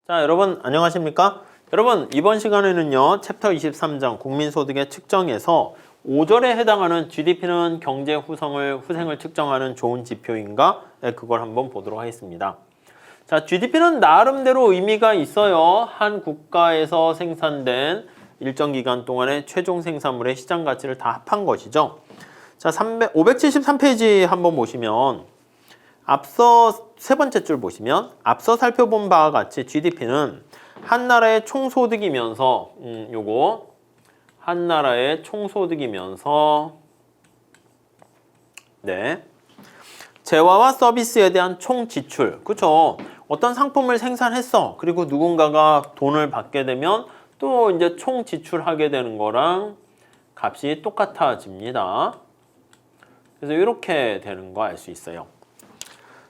자, 여러분 안녕하십니까? 여러분 이번 시간에는요 챕터 23장 국민소득의 측정에서 5절에 해당하는 GDP는 경제 후생을 측정하는 좋은 지표인가? 네, 그걸 한번 보도록 하겠습니다. 자, GDP는 나름대로 의미가 있어요. 한 국가에서 생산된 일정 기간 동안의 최종 생산물의 시장 가치를 다 합한 것이죠. 자, 573페이지 한번 보시면 앞서 세 번째 줄 보시면 앞서 살펴본 바와 같이 GDP는 한 나라의 총소득이면서 요거 한 나라의 총소득이면서 네 재화와 서비스에 대한 총 지출 그쵸? 어떤 상품을 생산했어. 그리고 누군가가 돈을 받게 되면 또 이제 총 지출하게 되는 거랑 값이 똑같아집니다. 그래서 이렇게 되는 거 알 수 있어요.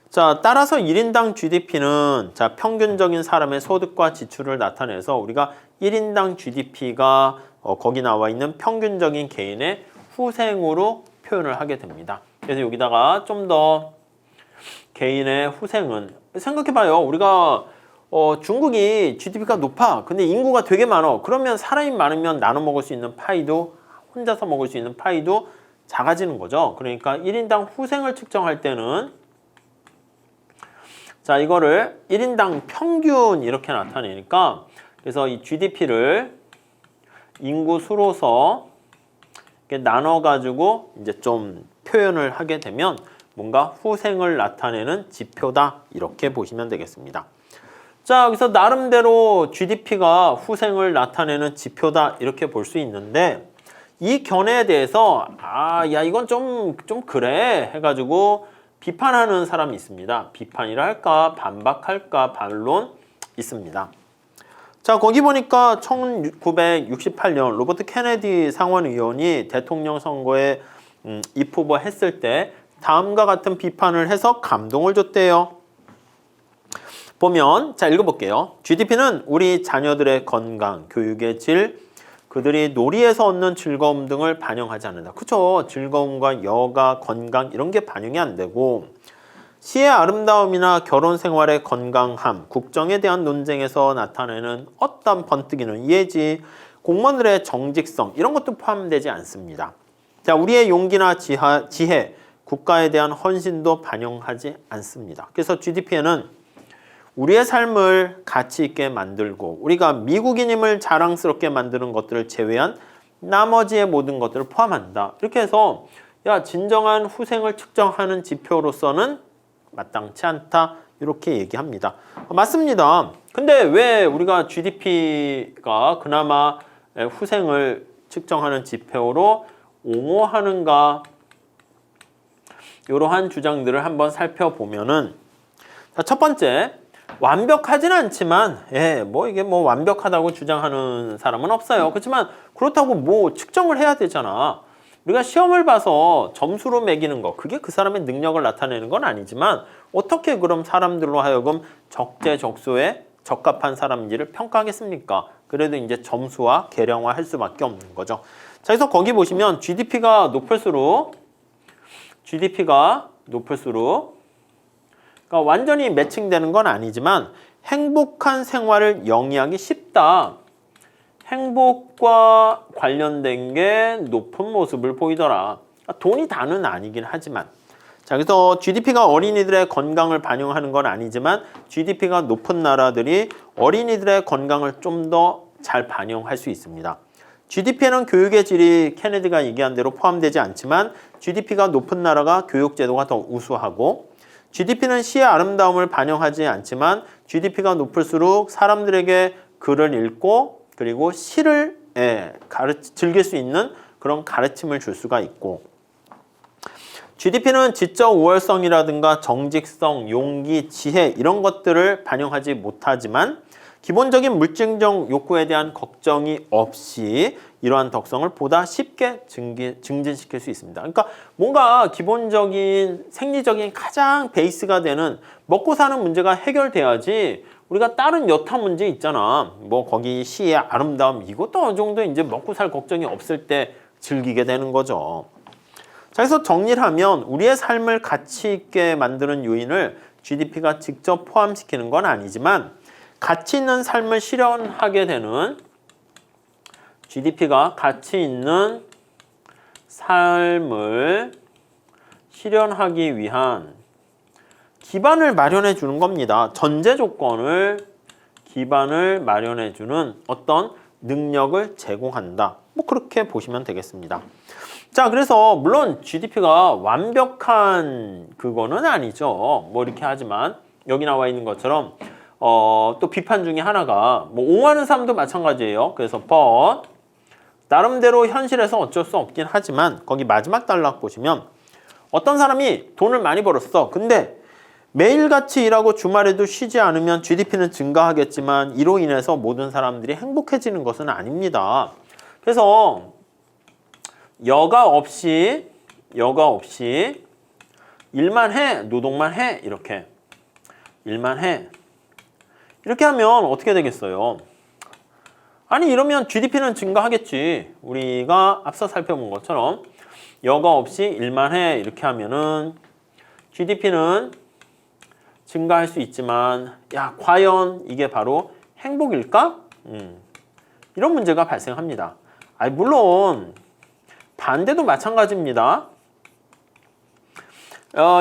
자, 따라서 1인당 GDP는 자, 평균적인 사람의 소득과 지출을 나타내서 우리가 1인당 GDP가 거기 나와 있는 평균적인 개인의 후생으로 표현을 하게 됩니다. 그래서 여기다가 좀 더 개인의 후생은 생각해봐요. 우리가 중국이 GDP가 높아. 근데 인구가 되게 많아. 그러면 사람이 많으면 나눠 먹을 수 있는 파이도 혼자서 먹을 수 있는 파이도 작아지는 거죠. 그러니까 1인당 후생을 측정할 때는 자, 이거를 1인당 평균 이렇게 나타내니까 그래서 이 GDP를 인구수로서 이렇게 나눠가지고 이제 좀 표현을 하게 되면 뭔가 후생을 나타내는 지표다 이렇게 보시면 되겠습니다. 자, 여기서 나름대로 GDP가 후생을 나타내는 지표다 이렇게 볼 수 있는데 이 견해에 대해서 야 이건 좀 그래 해가지고 비판하는 사람이 있습니다. 비판이라 할까 반박할까 반론 있습니다. 자, 거기 보니까 1968년 로버트 케네디 상원의원이 대통령 선거에 입후보 했을 때 다음과 같은 비판을 해서 감동을 줬대요. 보면 자 읽어볼게요. GDP는 우리 자녀들의 건강, 교육의 질, 그들이 놀이에서 얻는 즐거움 등을 반영하지 않는다. 그쵸? 즐거움과 여가, 건강 이런 게 반영이 안 되고 시의 아름다움이나 결혼 생활의 건강함, 국정에 대한 논쟁에서 나타내는 어떤 번뜩이는 예지, 공무원들의 정직성 이런 것도 포함되지 않습니다. 자, 우리의 용기나 지혜, 국가에 대한 헌신도 반영하지 않습니다. 그래서 GDP에는 우리의 삶을 가치 있게 만들고 우리가 미국인임을 자랑스럽게 만드는 것들을 제외한 나머지의 모든 것들을 포함한다. 이렇게 해서 야 진정한 후생을 측정하는 지표로서는 마땅치 않다. 이렇게 얘기합니다. 맞습니다. 근데 왜 우리가 GDP가 그나마 후생을 측정하는 지표로 옹호하는가? 이러한 주장들을 한번 살펴보면은 자, 첫 번째 완벽하진 않지만 이게 완벽하다고 주장하는 사람은 없어요. 그렇지만 그렇다고 뭐 측정을 해야 되잖아. 우리가 시험을 봐서 점수로 매기는 거 그게 그 사람의 능력을 나타내는 건 아니지만 어떻게 그럼 사람들로 하여금 적재적소에 적합한 사람인지를 평가하겠습니까? 그래도 이제 점수와 계량화할 수밖에 없는 거죠. 자, 그래서 거기 보시면 GDP가 높을수록 그러니까 완전히 매칭되는 건 아니지만 행복한 생활을 영위하기 쉽다. 행복과 관련된 게 높은 모습을 보이더라. 돈이 다는 아니긴 하지만 자, 그래서 GDP가 어린이들의 건강을 반영하는 건 아니지만 GDP가 높은 나라들이 어린이들의 건강을 좀 더 잘 반영할 수 있습니다. GDP에는 교육의 질이 케네디가 얘기한 대로 포함되지 않지만 GDP가 높은 나라가 교육제도가 더 우수하고 GDP는 시의 아름다움을 반영하지 않지만 GDP가 높을수록 사람들에게 글을 읽고 그리고 시를 즐길 수 있는 그런 가르침을 줄 수가 있고 GDP는 지적 우월성이라든가 정직성, 용기, 지혜 이런 것들을 반영하지 못하지만 기본적인 물질적 욕구에 대한 걱정이 없이 이러한 덕성을 보다 쉽게 증진시킬 수 있습니다. 그러니까 뭔가 기본적인 생리적인 가장 베이스가 되는 먹고 사는 문제가 해결돼야지 우리가 다른 여타 문제 있잖아. 뭐 거기 시의 아름다움 이것도 어느 정도 이제 먹고 살 걱정이 없을 때 즐기게 되는 거죠. 자, 그래서 정리를 하면 우리의 삶을 가치 있게 만드는 요인을 GDP가 직접 포함시키는 건 아니지만 가치 있는 삶을 실현하게 되는 GDP가 가치 있는 삶을 실현하기 위한 기반을 마련해 주는 겁니다. 전제 조건을 기반을 마련해 주는 어떤 능력을 제공한다. 뭐 그렇게 보시면 되겠습니다. 자, 그래서 물론 GDP가 완벽한 그거는 아니죠. 뭐 이렇게 하지만 여기 나와 있는 것처럼 또 비판 중에 하나가 뭐 옹호하는 사람도 마찬가지예요. 그래서 but 나름대로 현실에서 어쩔 수 없긴 하지만 거기 마지막 단락 보시면 어떤 사람이 돈을 많이 벌었어. 근데 매일같이 일하고 주말에도 쉬지 않으면 GDP는 증가하겠지만 이로 인해서 모든 사람들이 행복해지는 것은 아닙니다. 그래서 여가 없이 일만 해, 노동만 해, 이렇게 일만 해. 이렇게 하면 어떻게 되겠어요? 아니 이러면 GDP는 증가하겠지. 우리가 앞서 살펴본 것처럼 여가 없이 일만 해 이렇게 하면은 GDP는 증가할 수 있지만 야 과연 이게 바로 행복일까? 이런 문제가 발생합니다. 물론 반대도 마찬가지입니다.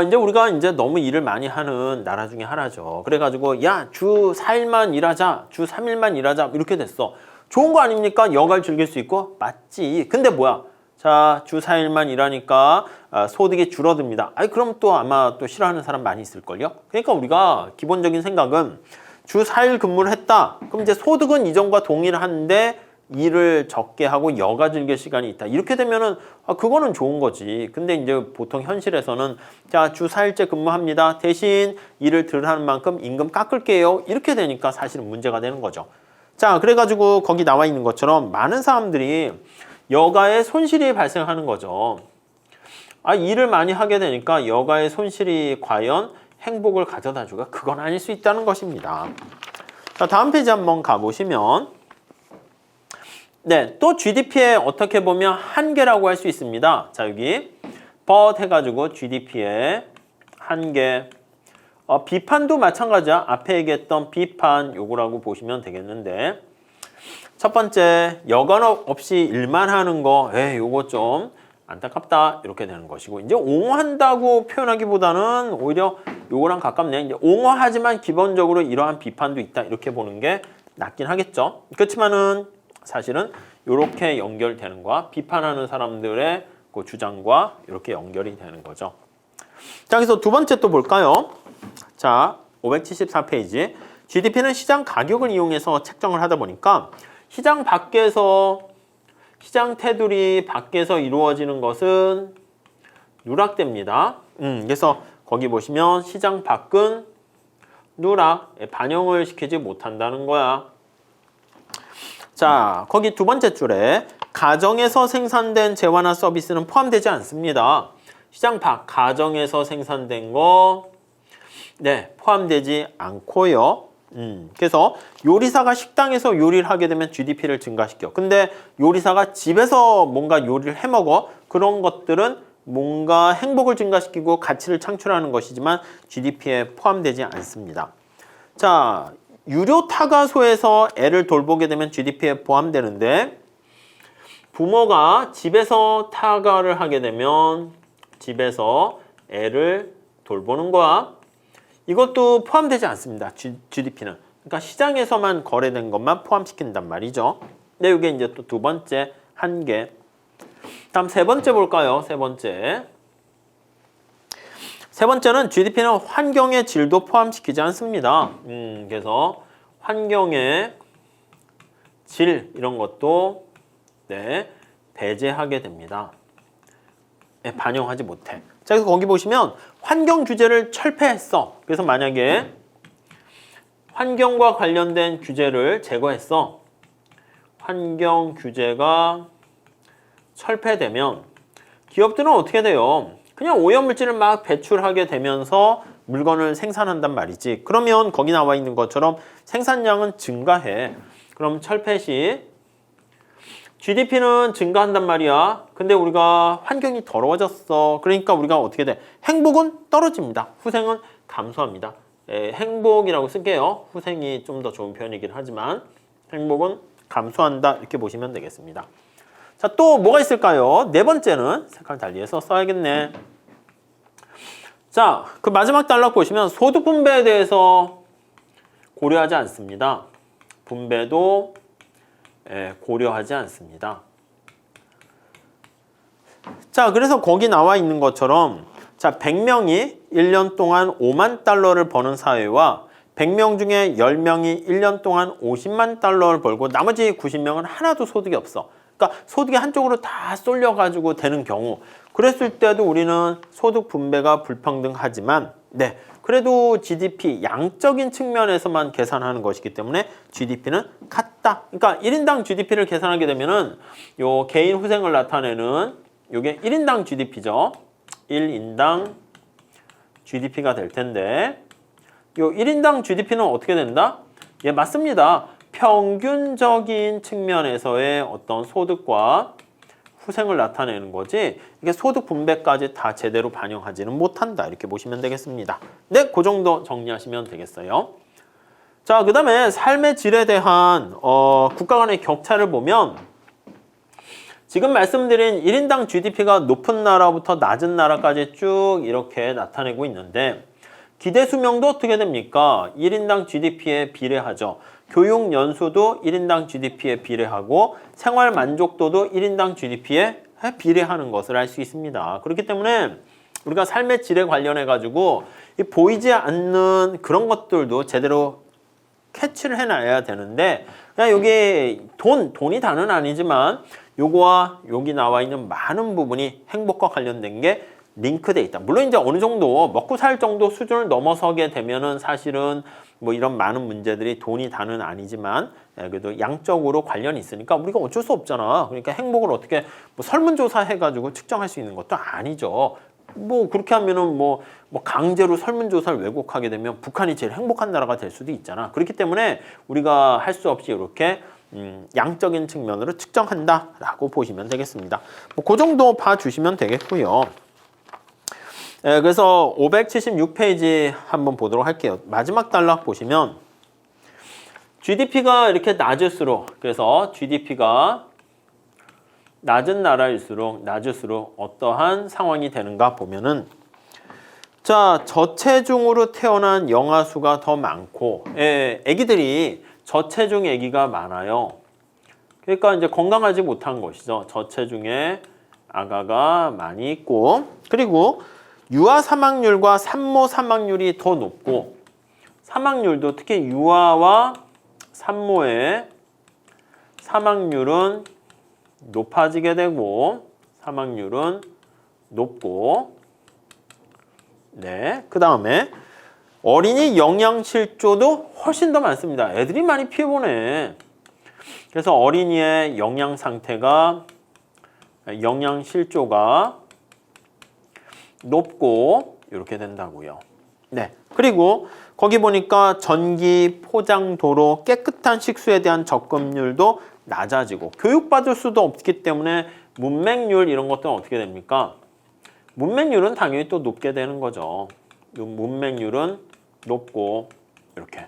이제 우리가 이제 너무 일을 많이 하는 나라 중에 하나죠. 그래가지고 야 주 4일만 일하자, 주 3일만 일하자 이렇게 됐어. 좋은 거 아닙니까? 여가를 즐길 수 있고 맞지. 근데 뭐야? 자, 주 4일만 일하니까 소득이 줄어듭니다. 그럼 또 아마 또 싫어하는 사람 많이 있을걸요? 그러니까 우리가 기본적인 생각은 주 4일 근무를 했다. 그럼 이제 소득은 이전과 동일한데 일을 적게 하고 여가 즐길 시간이 있다. 이렇게 되면은 그거는 좋은 거지. 근데 이제 보통 현실에서는 자, 주 4일째 근무합니다. 대신 일을 덜 하는 만큼 임금 깎을게요. 이렇게 되니까 사실은 문제가 되는 거죠. 자, 그래가지고 거기 나와 있는 것처럼 많은 사람들이 여가에 손실이 발생하는 거죠. 일을 많이 하게 되니까 여가의 손실이 과연 행복을 가져다 주가? 그건 아닐 수 있다는 것입니다. 자, 다음 페이지 한번 가보시면 네, 또 GDP의 어떻게 보면 한계라고 할 수 있습니다. 자, 여기 but 해가지고 GDP의 한계. 비판도 마찬가지야. 앞에 얘기했던 비판 요거라고 보시면 되겠는데 첫 번째, 여가 없이 일만 하는 거 요거 좀 안타깝다 이렇게 되는 것이고 이제 옹호한다고 표현하기보다는 오히려 요거랑 가깝네. 이제 옹호하지만 기본적으로 이러한 비판도 있다 이렇게 보는 게 낫긴 하겠죠. 그렇지만은 사실은 이렇게 연결되는 거와 비판하는 사람들의 그 주장과 이렇게 연결이 되는 거죠. 자, 그래서 두 번째 또 볼까요? 자, 574페이지. GDP는 시장 가격을 이용해서 책정을 하다 보니까 시장 밖에서 시장 테두리 밖에서 이루어지는 것은 누락됩니다. 그래서 거기 보시면 시장 밖은 누락, 반영을 시키지 못한다는 거야. 자, 거기 두 번째 줄에 가정에서 생산된 재화나 서비스는 포함되지 않습니다. 시장 밖, 가정에서 생산된 거 포함되지 않고요. 그래서 요리사가 식당에서 요리를 하게 되면 GDP를 증가시켜. 근데 요리사가 집에서 뭔가 요리를 해 먹어. 그런 것들은 뭔가 행복을 증가시키고 가치를 창출하는 것이지만 GDP에 포함되지 않습니다. 자, 유료 타가소에서 애를 돌보게 되면 GDP에 포함되는데 부모가 집에서 타가를 하게 되면 집에서 애를 돌보는 거야. 이것도 포함되지 않습니다. GDP는. 그러니까 시장에서만 거래된 것만 포함시킨단 말이죠. 네, 이게 이제 또 두 번째 한계. 다음 세 번째 볼까요? 세 번째. 세 번째는 GDP는 환경의 질도 포함시키지 않습니다. 그래서 환경의 질 이런 것도 배제하게 됩니다. 반영하지 못해. 자, 그래서 거기 보시면 환경 규제를 철폐했어. 그래서 만약에 환경과 관련된 규제를 제거했어. 환경 규제가 철폐되면 기업들은 어떻게 돼요? 그냥 오염물질을 막 배출하게 되면서 물건을 생산한단 말이지. 그러면 거기 나와 있는 것처럼 생산량은 증가해. 그럼 철폐 시 GDP는 증가한단 말이야. 근데 우리가 환경이 더러워졌어. 그러니까 우리가 어떻게 돼? 행복은 떨어집니다. 후생은 감소합니다. 행복이라고 쓸게요. 후생이 좀 더 좋은 표현이긴 하지만 행복은 감소한다 이렇게 보시면 되겠습니다. 자, 또 뭐가 있을까요? 네 번째는 색깔 달리해서 써야겠네. 자, 그 마지막 단락 보시면 소득 분배에 대해서 고려하지 않습니다. 분배도 고려하지 않습니다. 자, 그래서 거기 나와 있는 것처럼 자, 100명이 1년 동안 5만 달러를 버는 사회와 100명 중에 10명이 1년 동안 50만 달러를 벌고 나머지 90명은 하나도 소득이 없어. 그러니까 소득이 한쪽으로 다 쏠려가지고 되는 경우 그랬을 때도 우리는 소득 분배가 불평등하지만 네, 그래도 GDP 양적인 측면에서만 계산하는 것이기 때문에 GDP는 같다. 그러니까 1인당 GDP를 계산하게 되면은 요 개인 후생을 나타내는 요게 1인당 GDP죠. 1인당 GDP가 될 텐데 요 1인당 GDP는 어떻게 된다? 예, 맞습니다. 평균적인 측면에서의 어떤 소득과 후생을 나타내는 거지 이게 소득 분배까지 다 제대로 반영하지는 못한다. 이렇게 보시면 되겠습니다. 네, 그 정도 정리하시면 되겠어요. 자, 그 다음에 삶의 질에 대한 국가 간의 격차를 보면 지금 말씀드린 1인당 GDP가 높은 나라부터 낮은 나라까지 쭉 이렇게 나타내고 있는데 기대 수명도 어떻게 됩니까? 1인당 GDP에 비례하죠. 교육 연수도 1인당 GDP에 비례하고 생활 만족도도 1인당 GDP에 비례하는 것을 알 수 있습니다. 그렇기 때문에 우리가 삶의 질에 관련해 가지고 보이지 않는 그런 것들도 제대로 캐치를 해놔야 되는데 그냥 여기 돈이 다는 아니지만 요거와 여기 나와 있는 많은 부분이 행복과 관련된 게 링크돼 있다. 물론 이제 어느 정도 먹고 살 정도 수준을 넘어서게 되면은 사실은 뭐 이런 많은 문제들이 돈이 다는 아니지만 그래도 양적으로 관련이 있으니까 우리가 어쩔 수 없잖아. 그러니까 행복을 어떻게 뭐 설문조사 해가지고 측정할 수 있는 것도 아니죠. 뭐 그렇게 하면은 뭐 강제로 설문조사를 왜곡하게 되면 북한이 제일 행복한 나라가 될 수도 있잖아. 그렇기 때문에 우리가 할 수 없이 이렇게 양적인 측면으로 측정한다라고 보시면 되겠습니다. 뭐 그 정도 봐주시면 되겠고요. 그래서 576페이지 한번 보도록 할게요. 마지막 단락 보시면 GDP가 이렇게 낮을수록 그래서 GDP가 낮은 나라일수록 낮을수록 어떠한 상황이 되는가 보면은 자, 저체중으로 태어난 영아 수가 더 많고 아기들이 저체중 아기가 많아요. 그러니까 이제 건강하지 못한 것이죠. 저체중의 아가가 많이 있고 그리고 유아 사망률과 산모 사망률이 더 높고 사망률도 특히 유아와 산모의 사망률은 높아지게 되고 사망률은 높고 네, 그 다음에 어린이 영양실조도 훨씬 더 많습니다. 애들이 많이 피해보네. 그래서 어린이의 영양 상태가 영양실조가 높고 이렇게 된다고요. 네. 그리고 거기 보니까 전기, 포장, 도로, 깨끗한 식수에 대한 접근율도 낮아지고 교육받을 수도 없기 때문에 문맹률 이런 것들은 어떻게 됩니까? 문맹률은 당연히 또 높게 되는 거죠. 문맹률은 높고 이렇게.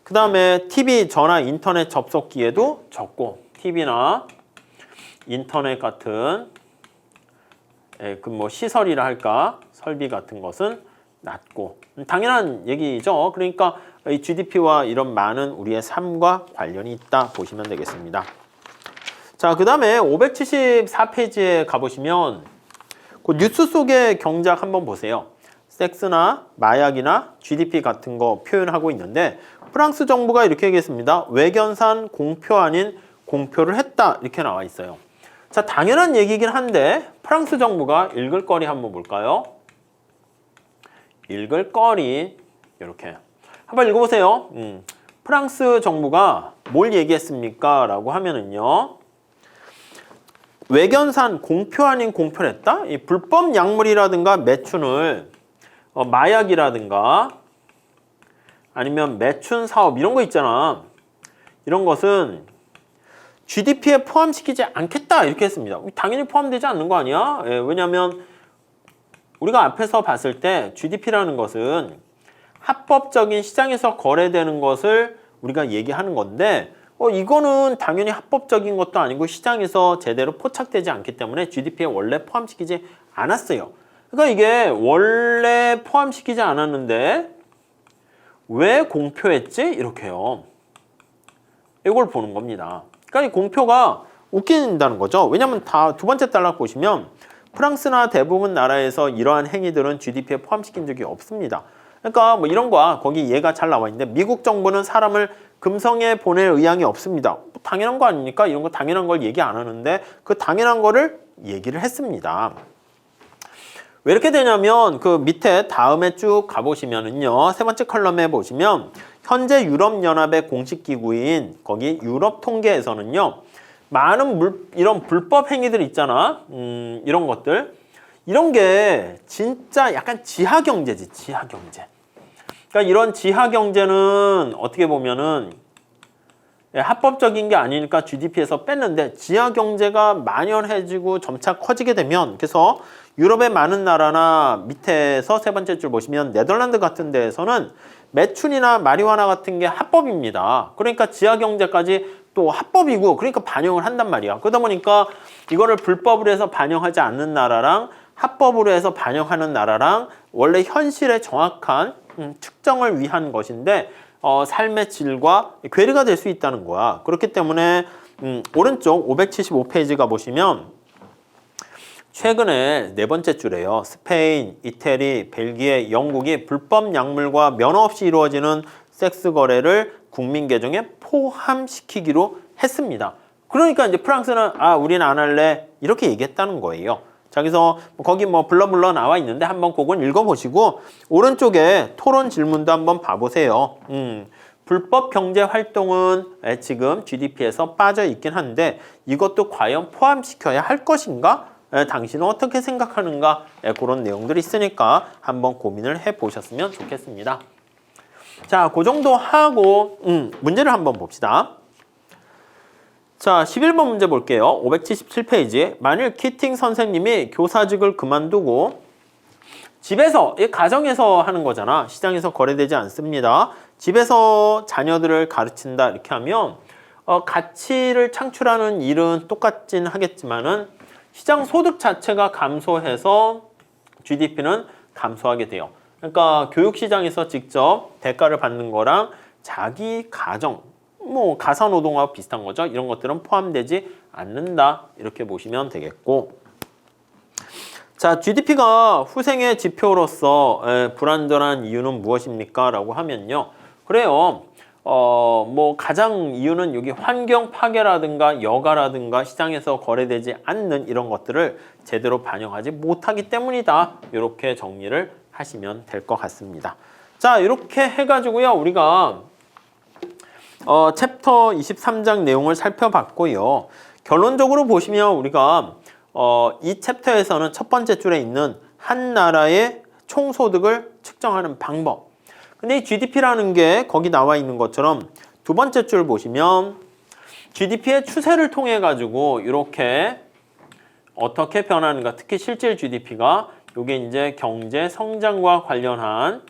그 다음에 TV, 전화, 인터넷 접속기에도 적고 TV나 인터넷 같은 그 뭐 시설이라 할까 설비 같은 것은 낮고 당연한 얘기죠. 그러니까 이 GDP와 이런 많은 우리의 삶과 관련이 있다 보시면 되겠습니다. 자, 그 다음에 574페이지에 가보시면 그 뉴스 속의 경작 한번 보세요. 섹스나 마약이나 GDP 같은 거 표현하고 있는데 프랑스 정부가 이렇게 얘기했습니다. 외견산 공표 아닌 공표를 했다 이렇게 나와 있어요. 자, 당연한 얘기긴 한데 프랑스 정부가 읽을 거리 한번 볼까요? 읽을 거리 이렇게 한번 읽어보세요. 프랑스 정부가 뭘 얘기했습니까? 라고 하면은요. 외견산 공표 아닌 공표를 했다? 이 불법 약물이라든가 매춘을 마약이라든가 아니면 매춘 사업 이런 거 있잖아. 이런 것은 GDP에 포함시키지 않겠다 이렇게 했습니다. 당연히 포함되지 않는 거 아니야? 왜냐하면 우리가 앞에서 봤을 때 GDP라는 것은 합법적인 시장에서 거래되는 것을 우리가 얘기하는 건데 이거는 당연히 합법적인 것도 아니고 시장에서 제대로 포착되지 않기 때문에 GDP에 원래 포함시키지 않았어요. 그러니까 이게 원래 포함시키지 않았는데 왜 공표했지? 이렇게요. 이걸 보는 겁니다. 그러니까 이 공표가 웃긴다는 거죠. 왜냐하면 다 두 번째 단락 보시면 프랑스나 대부분 나라에서 이러한 행위들은 GDP에 포함시킨 적이 없습니다. 그러니까 뭐 이런 거야. 거기 얘가 잘 나와 있는데 미국 정부는 사람을 금성에 보낼 의향이 없습니다. 뭐 당연한 거 아닙니까? 이런 거 당연한 걸 얘기 안 하는데 그 당연한 거를 얘기를 했습니다. 왜 이렇게 되냐면 그 밑에 다음에 쭉 가보시면은요. 세 번째 컬럼에 보시면 현재 유럽연합의 공식 기구인 거기 유럽 통계에서는요. 많은 이런 불법 행위들 있잖아. 이런 것들. 이런 게 진짜 약간 지하경제지. 지하경제. 그러니까 이런 지하경제는 어떻게 보면은 합법적인 게 아니니까 GDP에서 뺐는데 지하경제가 만연해지고 점차 커지게 되면 그래서 유럽의 많은 나라나 밑에서 세 번째 줄 보시면 네덜란드 같은 데에서는 매춘이나 마리화나 같은 게 합법입니다. 그러니까 지하경제까지 또 합법이고 그러니까 반영을 한단 말이야. 그러다 보니까 이거를 불법으로 해서 반영하지 않는 나라랑 합법으로 해서 반영하는 나라랑 원래 현실의 정확한 측정을 위한 것인데 삶의 질과 괴리가 될 수 있다는 거야. 그렇기 때문에 오른쪽 575페이지가 보시면 최근에 네 번째 줄에요. 스페인, 이태리, 벨기에, 영국이 불법 약물과 면허 없이 이루어지는 섹스 거래를 국민 계정에 포함시키기로 했습니다. 그러니까 이제 프랑스는 우리는 안 할래 이렇게 얘기했다는 거예요. 자, 그래서 거기 뭐 블러블러 나와 있는데 한번 그건 읽어보시고 오른쪽에 토론 질문도 한번 봐보세요. 불법 경제 활동은 지금 GDP에서 빠져 있긴 한데 이것도 과연 포함시켜야 할 것인가? 당신은 어떻게 생각하는가? 그런 내용들이 있으니까 한번 고민을 해보셨으면 좋겠습니다. 자, 그 정도 하고 문제를 한번 봅시다. 자, 11번 문제 볼게요. 577페이지. 만일 키팅 선생님이 교사직을 그만두고 집에서, 이 가정에서 하는 거잖아. 시장에서 거래되지 않습니다. 집에서 자녀들을 가르친다 이렇게 하면 가치를 창출하는 일은 똑같진 하겠지만은 시장 소득 자체가 감소해서 GDP는 감소하게 돼요. 그러니까 교육시장에서 직접 대가를 받는 거랑 자기 가정, 뭐 가사노동하고 비슷한 거죠. 이런 것들은 포함되지 않는다. 이렇게 보시면 되겠고. 자, GDP가 후생의 지표로서 불완전한 이유는 무엇입니까? 라고 하면요. 그래요. 뭐 가장 이유는 여기 환경 파괴라든가 여가라든가 시장에서 거래되지 않는 이런 것들을 제대로 반영하지 못하기 때문이다. 이렇게 정리를 하시면 될 것 같습니다. 자, 이렇게 해가지고요. 우리가 챕터 23장 내용을 살펴봤고요. 결론적으로 보시면 우리가 이 챕터에서는 첫 번째 줄에 있는 한 나라의 총소득을 측정하는 방법. 근데 이 GDP라는 게 거기 나와 있는 것처럼 두 번째 줄 보시면 GDP의 추세를 통해 가지고 이렇게 어떻게 변하는가, 특히 실질 GDP가 이게 이제 경제 성장과 관련한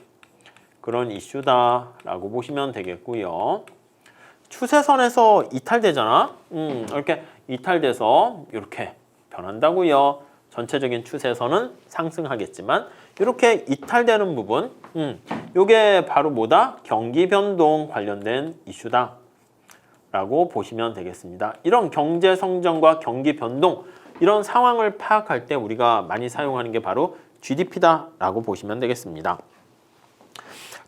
그런 이슈다라고 보시면 되겠고요. 추세선에서 이탈되잖아. 이렇게 이탈돼서 이렇게 변한다고요. 전체적인 추세선은 상승하겠지만 이렇게 이탈되는 부분, 이게 바로 뭐다? 경기 변동 관련된 이슈다 라고 보시면 되겠습니다. 이런 경제 성장과 경기 변동, 이런 상황을 파악할 때 우리가 많이 사용하는 게 바로 GDP다 라고 보시면 되겠습니다.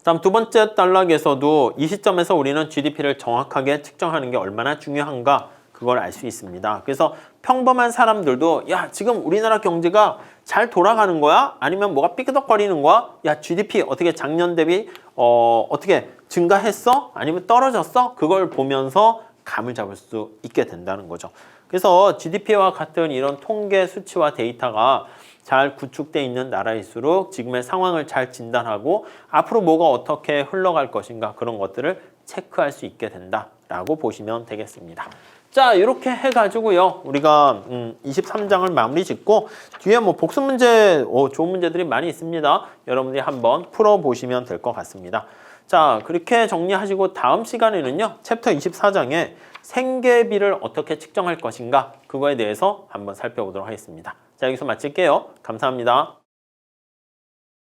다음 두 번째 단락에서도 이 시점에서 우리는 GDP를 정확하게 측정하는 게 얼마나 중요한가 그걸 알 수 있습니다. 그래서 평범한 사람들도 야, 지금 우리나라 경제가 잘 돌아가는 거야? 아니면 뭐가 삐그덕거리는 거야? 야, GDP 어떻게 작년 대비 어떻게 증가했어? 아니면 떨어졌어? 그걸 보면서 감을 잡을 수 있게 된다는 거죠. 그래서 GDP와 같은 이런 통계 수치와 데이터가 잘 구축되어 있는 나라일수록 지금의 상황을 잘 진단하고 앞으로 뭐가 어떻게 흘러갈 것인가 그런 것들을 체크할 수 있게 된다라고 보시면 되겠습니다. 자, 이렇게 해가지고요. 우리가 23장을 마무리 짓고 뒤에 뭐 복습 문제, 좋은 문제들이 많이 있습니다. 여러분들이 한번 풀어보시면 될 것 같습니다. 자, 그렇게 정리하시고 다음 시간에는요. 챕터 24장에 생계비를 어떻게 측정할 것인가 그거에 대해서 한번 살펴보도록 하겠습니다. 자, 여기서 마칠게요. 감사합니다.